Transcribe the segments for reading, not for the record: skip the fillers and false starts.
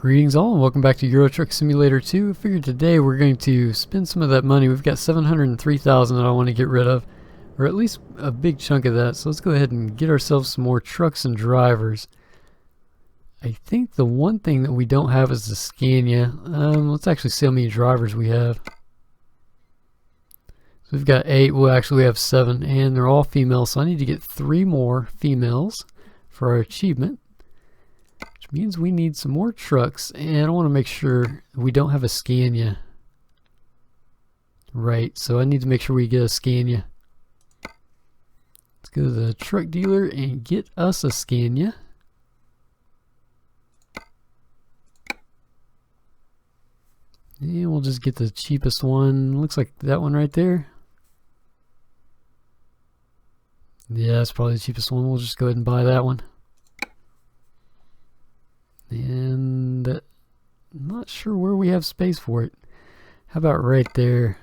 Greetings all, and welcome back to Euro Truck Simulator 2. I figured today we're going to spend some of that money. We've got $703,000 that I want to get rid of, or at least a big chunk of that. So let's go ahead and get ourselves some more trucks and drivers. I think the one thing that we don't have is the Scania. Let's actually see how many drivers we have. So we've got 8, well actually we have 7, and they're all female, so I need to get 3 more females for our achievement. Means we need some more trucks, and I want to make sure we don't have a Scania. Right, so I need to make sure we get a Scania. Let's go to the truck dealer and get us a Scania. And we'll just get the cheapest one. Looks like that one right there. Yeah, that's probably the cheapest one. We'll just go ahead and buy that one. And I'm not sure where we have space for it. How about right there?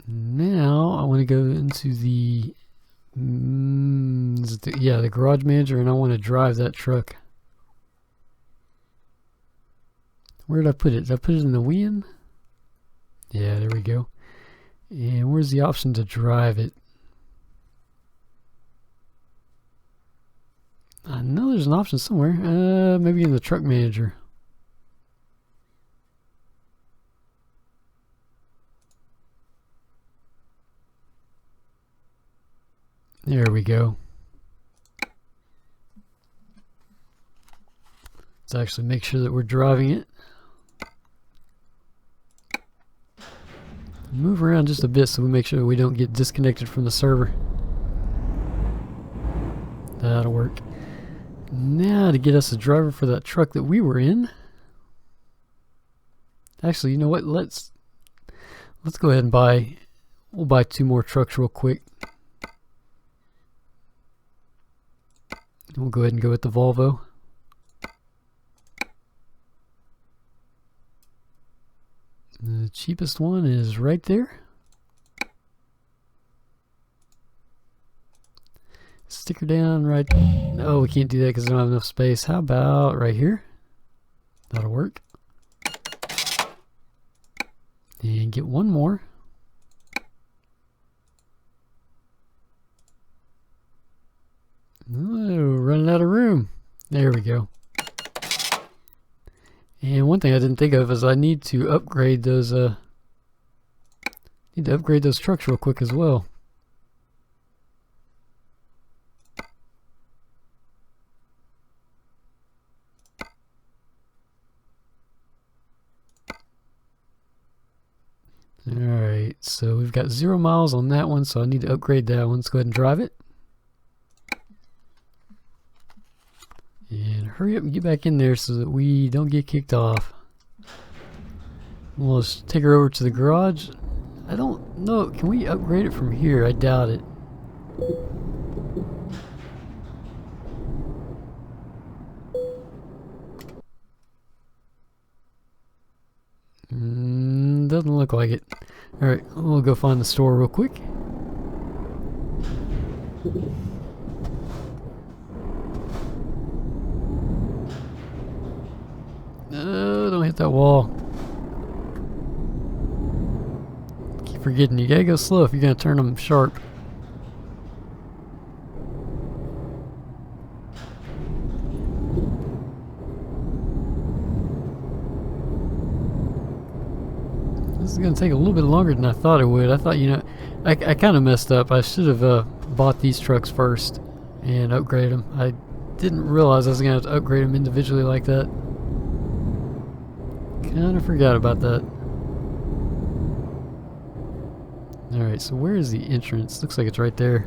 Now I want to go into the the garage manager, and I want to drive that truck. Where did I put it? Did I put it in the win? Yeah, there we go. And where's the option to drive it? I know there's an option somewhere. Maybe in the truck manager. There we go. Let's actually make sure that we're driving it. Move around just a bit so we make sure we don't get disconnected from the server. That'll work. Now to get us a driver for that truck that we were in. Actually, you know what? Let's go ahead and we'll buy 2 more trucks real quick. We'll go ahead and go with the Volvo. The cheapest one is right there. Sticker down right. No, we can't do that because I don't have enough space. How about right here? That'll work. And get 1 more. Oh, running out of room. There we go. And one thing I didn't think of is I need to upgrade those. Need to upgrade those trucks real quick as well. Alright, so we've got 0 miles on that one, so I need to upgrade that one. Let's go ahead and drive it. And hurry up and get back in there so that we don't get kicked off. We'll just take her over to the garage. I don't know, can we upgrade it from here? I doubt it. Doesn't look like it. Alright, we'll go find the store real quick. No, don't hit that wall. Keep forgetting, you gotta go slow if you're gonna turn them sharp. This is going to take a little bit longer than I thought it would. I thought, you know, I kind of messed up. I should have bought these trucks first and upgraded them. I didn't realize I was going to have to upgrade them individually like that. Kind of forgot about that. Alright, so where is the entrance? Looks like it's right there.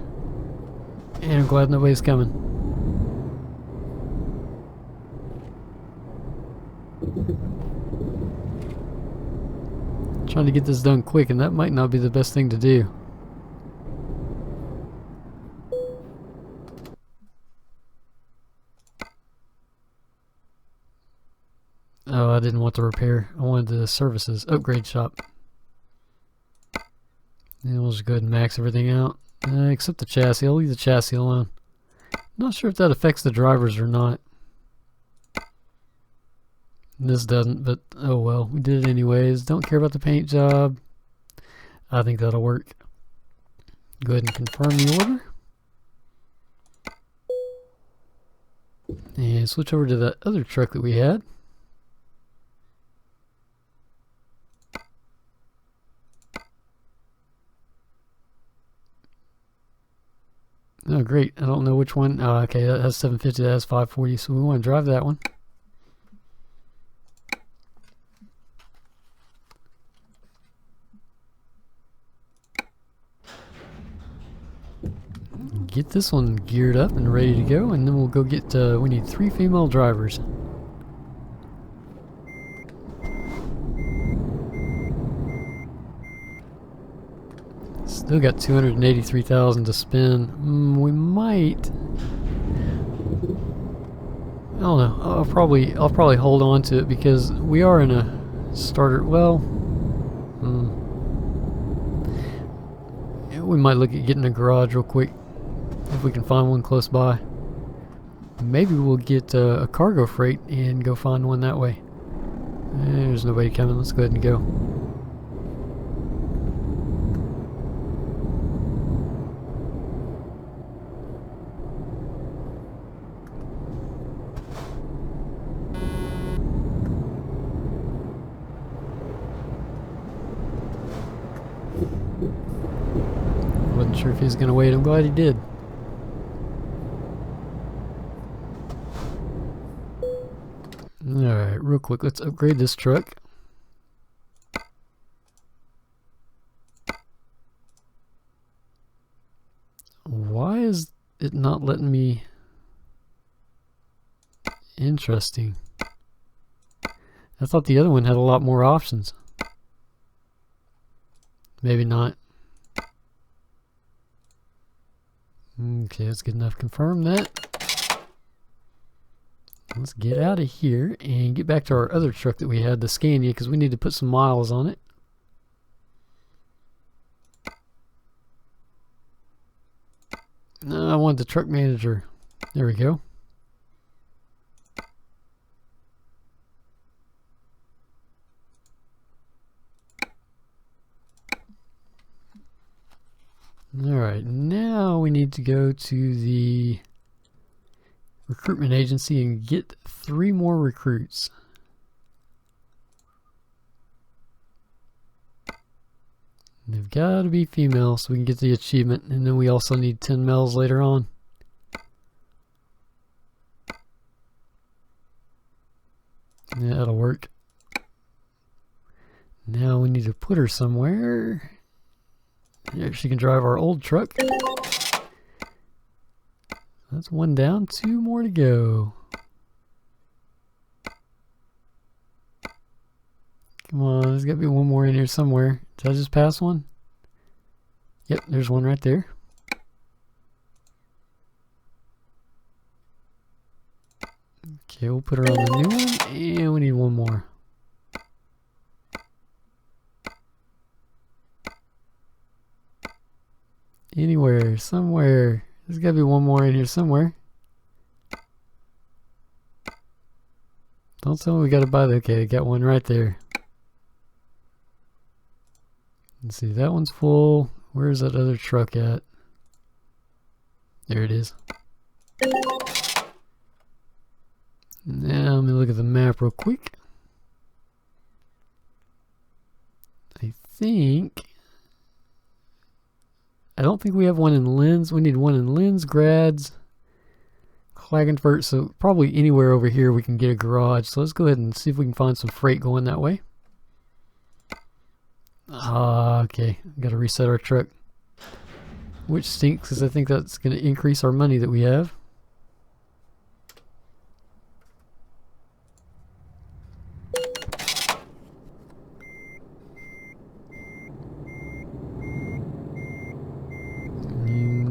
And I'm glad nobody's coming. Trying to get this done quick, and that might not be the best thing to do. Oh, I didn't want the repair. I wanted the services upgrade shop. And we'll just go ahead and max everything out. Except the chassis. I'll leave the chassis alone. Not sure if that affects the drivers or not. This doesn't, but oh well, we did it anyways. Don't care about the paint job. I think that'll work. Go ahead and confirm the order. And switch over to that other truck that we had. Oh great, I don't know which one. Oh, okay, that has 750, that has 540, so we want to drive that one. Get this one geared up and ready to go, and then we'll go get, we need 3 female drivers. Still got 283,000 to spend. We might, I don't know, I'll probably hold on to it because we are in a starter, well, we might look at getting a garage real quick. If we can find one close by. Maybe we'll get a cargo freight and go find one that way. There's nobody coming. Let's go ahead and go. Wasn't sure if he was going to wait. I'm glad he did. Alright, real quick, let's upgrade this truck. Why is it not letting me? Interesting. I thought the other one had a lot more options. Maybe not. Okay, that's good enough. Confirm that. Let's get out of here and get back to our other truck that we had, the Scania, because we need to put some miles on it. No, I want the truck manager. There we go. Alright, now we need to go to the recruitment agency and get 3 more recruits. They've got to be female so we can get the achievement, and then we also need 10 males later on. Yeah, that'll work. Now we need to put her somewhere. Here, she can drive our old truck. That's 1 down, 2 more to go. Come on, there's got to be 1 more in here somewhere. Did I just pass one? Yep, there's 1 right there. Okay, we'll put her on the new one, and we need 1 more. Anywhere, somewhere. There's got to be 1 more in here somewhere. Don't tell me we got to buy the... Okay, got 1 right there. Let's see, that one's full. Where's that other truck at? There it is. Now let me look at the map real quick. I don't think we have 1 in Linz. We need 1 in Linz, Grads, Klagenfurt. So probably anywhere over here we can get a garage. So let's go ahead and see if we can find some freight going that way. Okay, got to reset our truck, which stinks because I think that's going to increase our money that we have.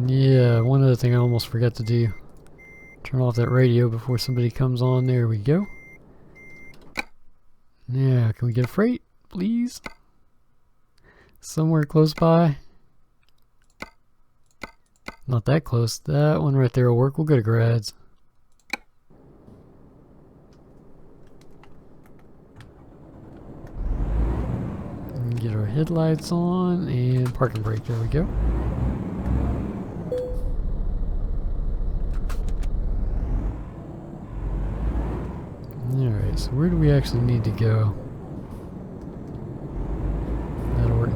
Yeah, one other thing I almost forgot to do. Turn off that radio before somebody comes on. There we go. Yeah, can we get a freight, please? Somewhere close by. Not that close. That one right there will work. We'll go to grads. And get our headlights on and parking brake. There we go. Alright, so where do we actually need to go? That'll work.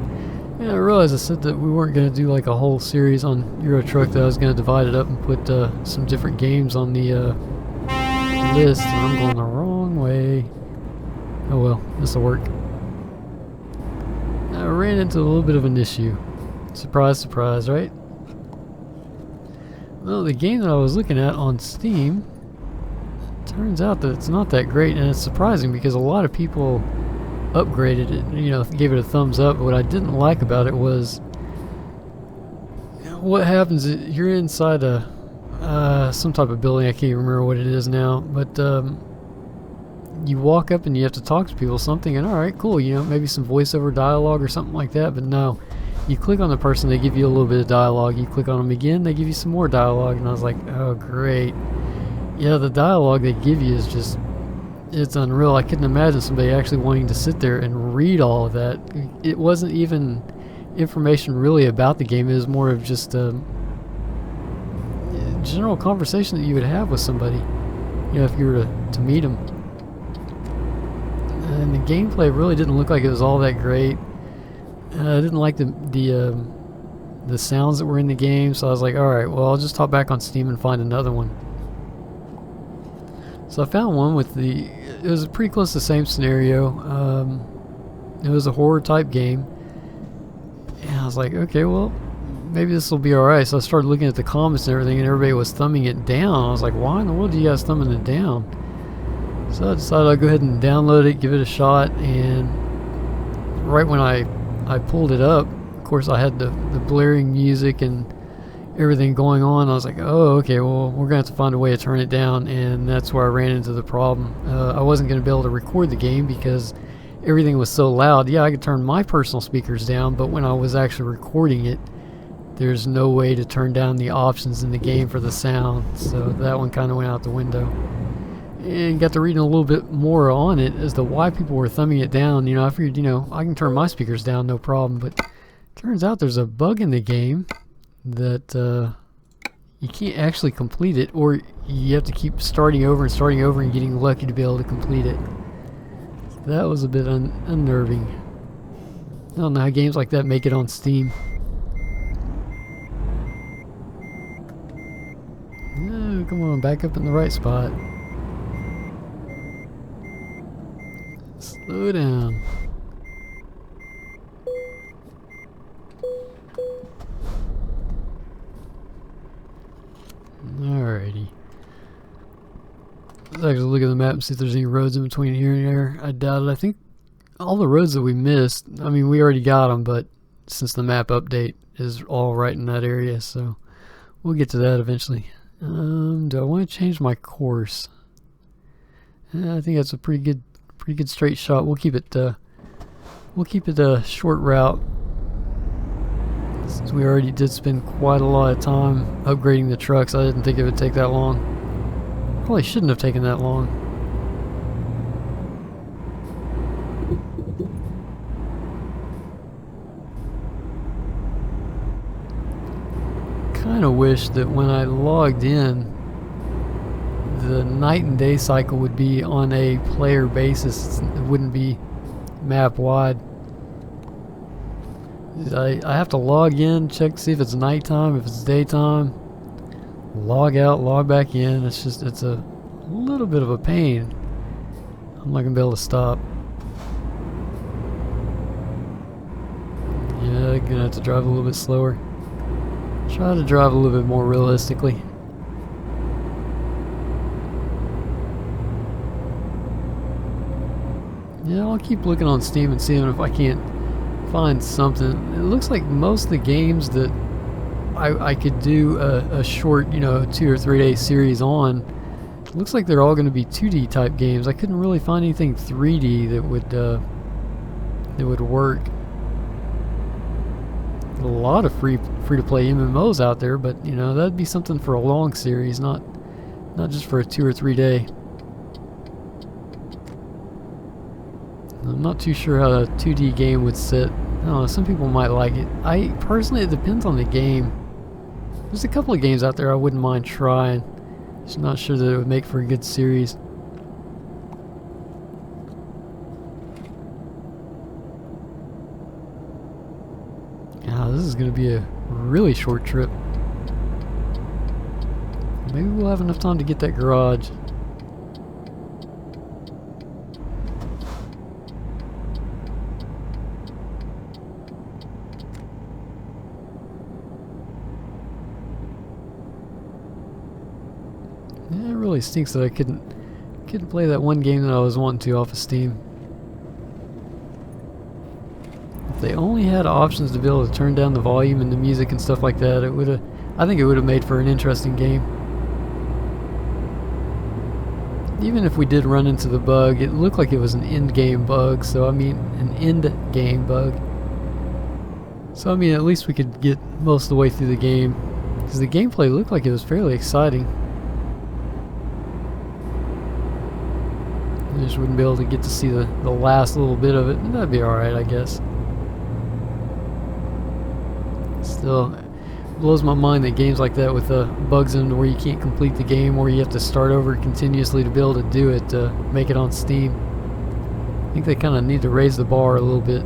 Yeah, I realized I said that we weren't going to do like a whole series on Euro Truck, that I was going to divide it up and put some different games on the list, and I'm going the wrong way. Oh well, this'll work. I ran into a little bit of an issue. Surprise, surprise, right? Well, the game that I was looking at on Steam, turns out that it's not that great, and it's surprising because a lot of people upgraded it, you know, gave it a thumbs up. But what I didn't like about it was, what happens is you're inside a some type of building. I can't remember what it is now, but you walk up and you have to talk to people something, and alright, cool, you know, maybe some voiceover dialogue or something like that. But no, you click on the person, they give you a little bit of dialogue. You click on them again, they give you some more dialogue, and I was like, oh great. Yeah, the dialogue they give you is just, it's unreal. I couldn't imagine somebody actually wanting to sit there and read all of that. It wasn't even information really about the game. It was more of just a general conversation that you would have with somebody, you know, if you were to meet them. And the gameplay really didn't look like it was all that great. I didn't like the sounds that were in the game, so I was like, alright, well, I'll just hop back on Steam and find another one. So I found one with it was pretty close to the same scenario. It was a horror type game. And I was like, okay, well, maybe this will be alright. So I started looking at the comments and everything, and everybody was thumbing it down. I was like, why in the world are you guys thumbing it down? So I decided I'd go ahead and download it, give it a shot, and right when I pulled it up, of course I had the blaring music and everything going on. I was like, oh, okay, well, we're going to have to find a way to turn it down, and that's where I ran into the problem. I wasn't going to be able to record the game because everything was so loud. Yeah, I could turn my personal speakers down, but when I was actually recording it, there's no way to turn down the options in the game for the sound, so that one kind of went out the window. And got to reading a little bit more on it as to why people were thumbing it down. You know, I figured, you know, I can turn my speakers down, no problem, but turns out there's a bug in the game that you can't actually complete it, or you have to keep starting over and getting lucky to be able to complete it. So that was a bit unnerving. I don't know how games like that make it on Steam. No, come on, back up in the right spot. Slow down. Alrighty. Let's actually look at the map and see if there's any roads in between here and there. I doubt it. I think all the roads that we missed, I mean, we already got them, but since the map update is all right in that area, so we'll get to that eventually. Do I want to change my course? I think that's a pretty good straight shot. We'll keep it a short route, since we already did spend quite a lot of time upgrading the trucks. I didn't think it would take that long. Probably shouldn't have taken that long. Kind of wish that when I logged in, the night and day cycle would be on a player basis. It wouldn't be map wide. I have to log in, check to see if it's nighttime, if it's daytime, log out, log back in. It's a little bit of a pain. I'm not gonna be able to stop. Yeah, I'm gonna have to drive a little bit slower. Try to drive a little bit more realistically. Yeah, I'll keep looking on Steam and seeing if I can't find something. It looks like most of the games that I could do a short, you know, 2 or 3 day series on, it looks like they're all going to be 2D type games. I couldn't really find anything 3D that would work. A lot of free-to-play MMOs out there, but you know, that'd be something for a long series, not just for a 2 or 3 day. I'm not too sure how a 2D game would sit. I don't know, some people might like it. I personally, it depends on the game. There's a couple of games out there I wouldn't mind trying. Just not sure that it would make for a good series. This is going to be a really short trip. Maybe we'll have enough time to get that garage. Yeah, it really stinks that I couldn't play that one game that I was wanting to off of Steam. If they only had options to be able to turn down the volume and the music and stuff like that, I think it would have made for an interesting game. Even if we did run into the bug, it looked like it was an end-game bug, so I mean, an end-game bug. So I mean, at least we could get most of the way through the game, because the gameplay looked like it was fairly exciting. I just wouldn't be able to get to see the last little bit of it, and that'd be alright, I guess. Still, it blows my mind that games like that with bugs in them where you can't complete the game, or you have to start over continuously to be able to do it to make it on Steam. I think they kind of need to raise the bar a little bit.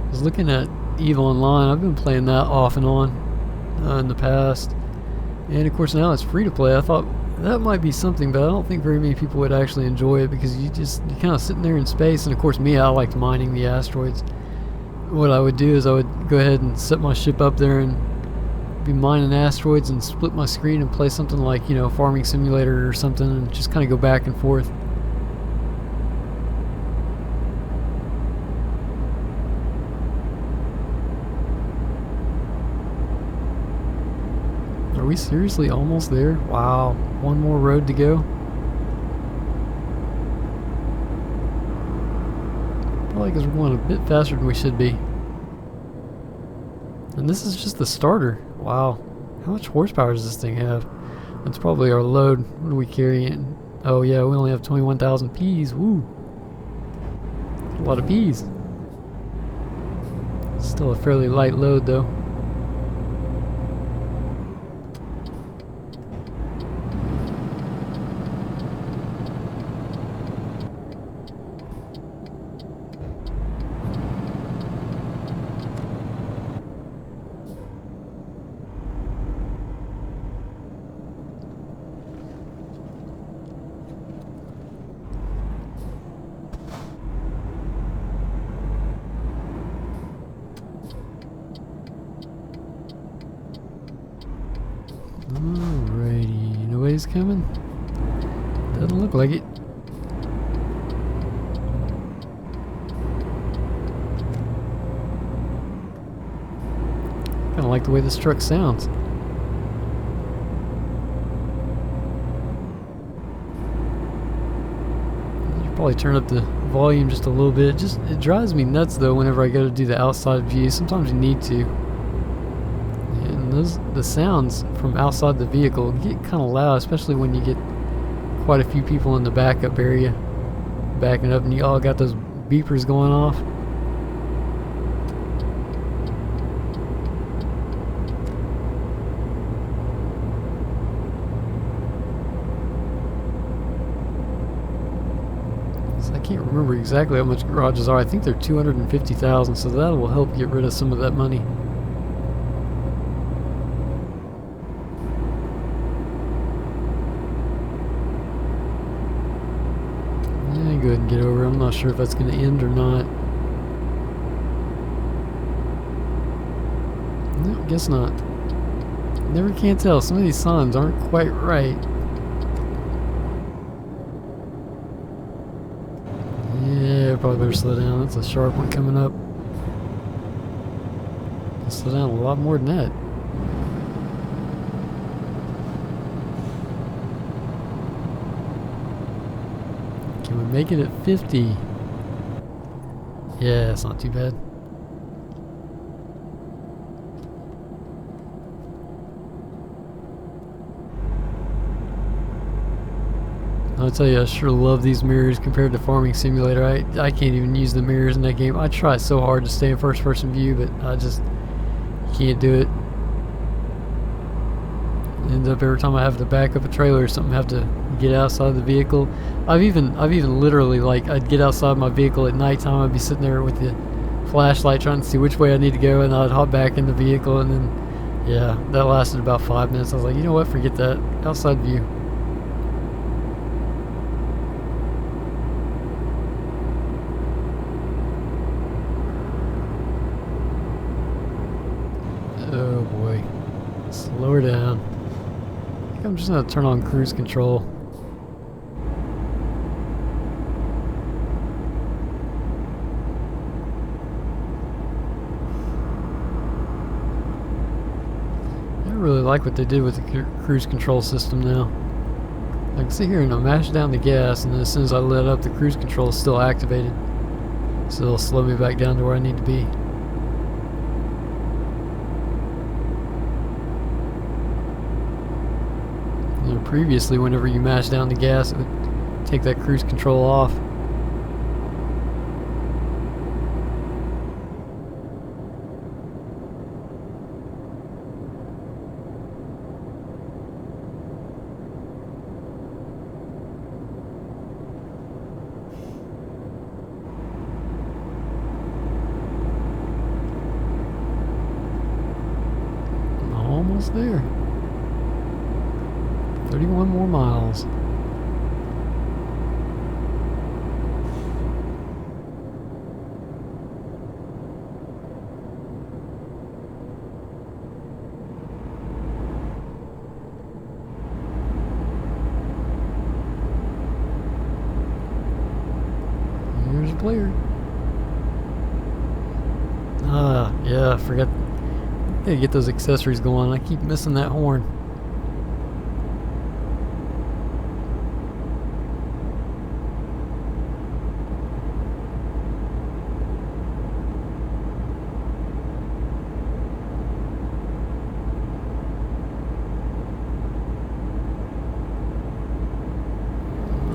I was looking at EVE Online. I've been playing that off and on in the past, and of course now it's free to play. I thought that might be something, but I don't think very many people would actually enjoy it, because you're kind of sitting there in space. And of course me, I liked mining the asteroids. What I would do is I would go ahead and set my ship up there and be mining asteroids and split my screen and play something like, you know, Farming Simulator or something, and just kind of go back and forth. Are we seriously almost there? Wow, one more road to go. Probably because we're going a bit faster than we should be. And this is just the starter. Wow, how much horsepower does this thing have? That's probably our load. What are we carrying? Oh yeah, we only have 21,000 Ps. Woo! A lot of Ps. Still a fairly light load though. Alrighty, nobody's coming? Doesn't look like it. Kinda like the way this truck sounds. I should probably turn up the volume just a little bit. It drives me nuts though whenever I go to do the outside view. Sometimes you need to. The sounds from outside the vehicle get kind of loud, especially when you get quite a few people in the backup area backing up and you all got those beepers going off. So I can't remember exactly how much garages are. I think they're 250,000, so that will help get rid of some of that money. Go ahead and get over. I'm not sure if that's going to end or not. No, guess not. Never can tell. Some of these signs aren't quite right. Yeah, probably better slow down. That's a sharp one coming up. I'll slow down a lot more than that. make it at 50. Yeah, it's not too bad. I'll tell you, I sure love these mirrors compared to Farming Simulator. I can't even use the mirrors in that game. I try so hard to stay in first person view, but I just can't do it. Ends up every time I have to back up a trailer or something, I have to get outside the vehicle. I've even literally, like, I'd get outside my vehicle at nighttime. I'd be sitting there with the flashlight trying to see which way I need to go, and I'd hop back in the vehicle, and then yeah, that lasted about 5 minutes. I was like, you know what, forget that. Outside view. Oh boy, slow her down. I think I'm just gonna turn on cruise control. I really like what they did with the cruise control system now. I can sit here and I'll mash down the gas, and then as soon as I let up, the cruise control is still activated. So it'll slow me back down to where I need to be. Previously, whenever you mash down the gas, it would take that cruise control off. Almost there. 31 more miles. Here's a player. Yeah, I forgot. Gotta get those accessories going. I keep missing that horn.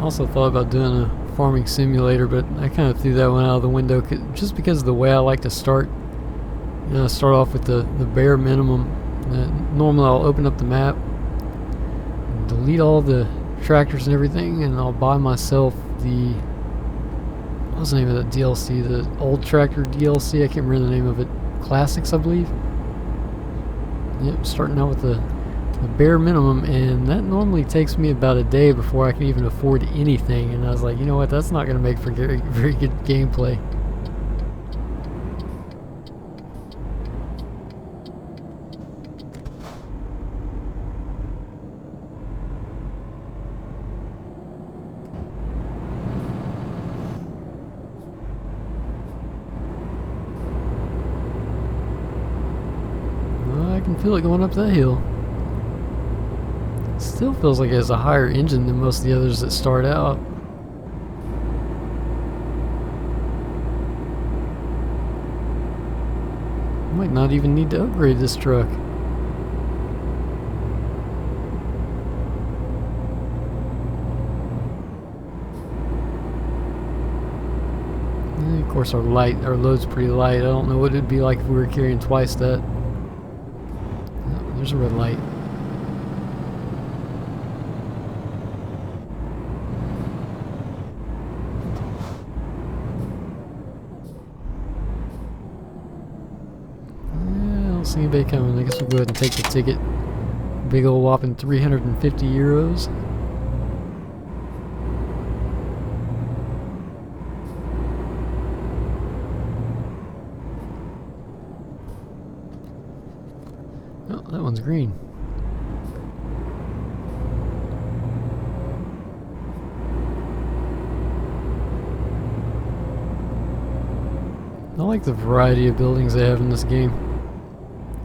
Also thought about doing a farming simulator, but I kind of threw that one out of the window just because of the way I like to start. You know, start off with the bare minimum. Normally I'll open up the map, delete all the tractors and everything, and I'll buy myself the, what was the name of that DLC? The old tractor DLC, I can't remember the name of it. Classics, I believe. Yep, starting out with the bare minimum, and that normally takes me about a day before I can even afford anything, and I was like, you know what, that's not going to make for very good gameplay. I can feel it going up that hill. Still feels like it has a higher engine than most of the others that start out. Might not even need to upgrade this truck. And of course our load's pretty light. I don't know what it'd be like if we were carrying twice that. Oh, there's a red light. See anybody coming. I guess we'll go ahead and take the ticket. Big old whopping 350 euros. Oh, that one's green. I like the variety of buildings they have in this game.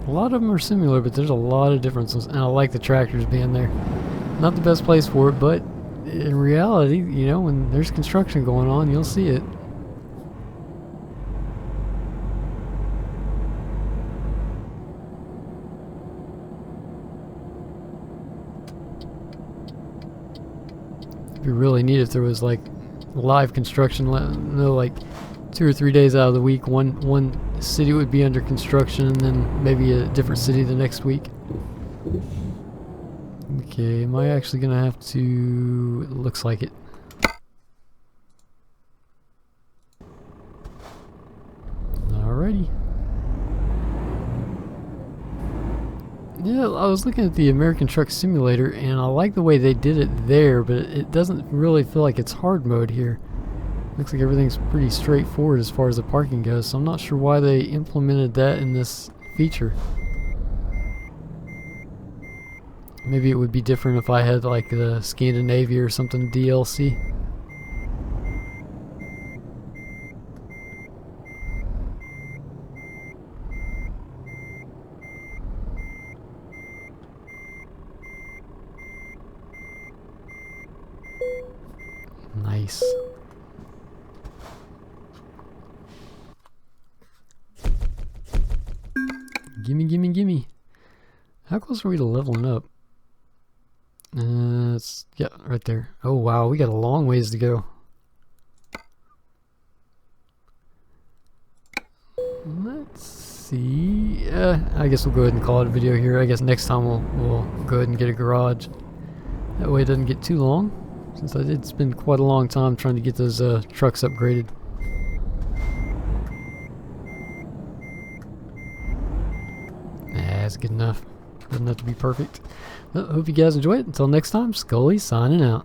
A lot of them are similar, but there's a lot of differences, and I like the tractors being there. Not the best place for it, but in reality, you know, when there's construction going on, you'll see it. It'd be really neat if there was like live construction, no, like 2 or 3 days out of the week, one city would be under construction, and then maybe a different city the next week. Okay, am I actually gonna have to? It looks like it. Alrighty. Yeah, I was looking at the American Truck Simulator, and I like the way they did it there, but it doesn't really feel like it's hard mode here. Looks like everything's pretty straightforward as far as the parking goes, so I'm not sure why they implemented that in this feature. Maybe it would be different if I had like the Scandinavia or something DLC. Nice. Gimme, gimme, gimme. How close are we to leveling up? Yeah, right there. Oh wow, we got a long ways to go. Let's see. I guess we'll go ahead and call it a video here. I guess next time we'll go ahead and get a garage. That way it doesn't get too long, since I did spend quite a long time trying to get those trucks upgraded. That's good enough. Good enough to be perfect. Well, hope you guys enjoy it. Until next time, Scully signing out.